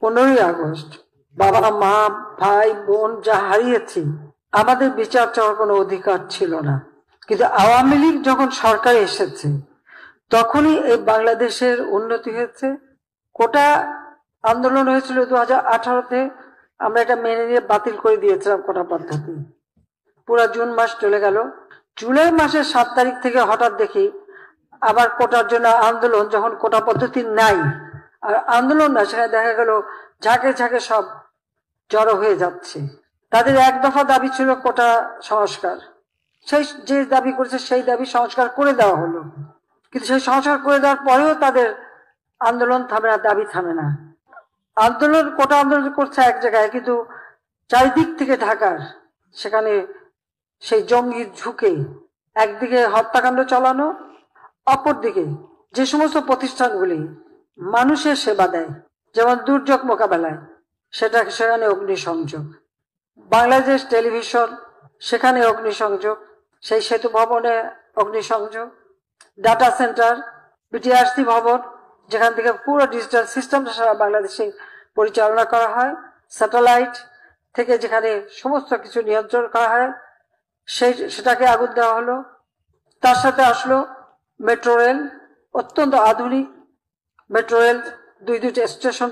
15ই August বাবা মা ভাই বোন যা হারিয়েছি, আমাদের বিচার চাওয়ার কোনো অধিকার ছিল না। কিন্তু আওয়ামী লীগ যখন সরকারে এসেছে তখনই এই বাংলাদেশের উন্নতি হয়েছে। কোটা আন্দোলন হয়েছিল 2018-তে, আমরা এটা মেনে নিয়ে বাতিল করে দিয়েছিলাম কোটা পদ্ধতি। পুরো জুন মাস চলে গেল। জুলাই মাসের 7 তারিখ থেকে হঠাৎ দেখি আবার কোটার জন্য আন্দোলন, যখন কোটা পদ্ধতি নাই আর আন্দোলন না, সেখানে দেখা গেল ঝাঁকে ঝাঁকে সব জড়ো হয়ে যাচ্ছে। তাদের এক দফা দাবি ছিল কোটা সংস্কার, সেই যে দাবি করেছে সেই দাবি সংস্কার করে দেওয়া হলো। কিন্তু সেই সংস্কার করে দেওয়ার পরেও তাদের আন্দোলন থামে না, দাবি থামে না। আন্দোলন কোটা আন্দোলন করছে এক জায়গায়, কিন্তু চারিদিক থেকে ঢাকার সেখানে সেই জঙ্গি ঝুঁকে একদিকে হত্যাকাণ্ড চালানো, অপরদিকে যে সমস্ত প্রতিষ্ঠানগুলি মানুষের সেবা দেয়, যেমন দুর্যোগ মোকাবেলায়, সেখানে অগ্নিসংযোগ, বাংলাদেশ টেলিভিশন সেখানে অগ্নিসংযোগ, সেই সেতু ভবনে অগ্নিসংযোগ, ডাটা সেন্টার বিটিআরসি ভবন যেখান থেকে পুরো ডিজিটাল সিস্টেমটা সারা বাংলাদেশে পরিচালনা করা হয়, স্যাটেলাইট থেকে যেখানে সমস্ত কিছু নিয়ন্ত্রণ করা হয়, সেটাকে আগুন দেওয়া হলো। তার সাথে আসলো মেট্রো রেল, অত্যন্ত আধুনিক মেট্রো রেল, দুইটা স্টেশন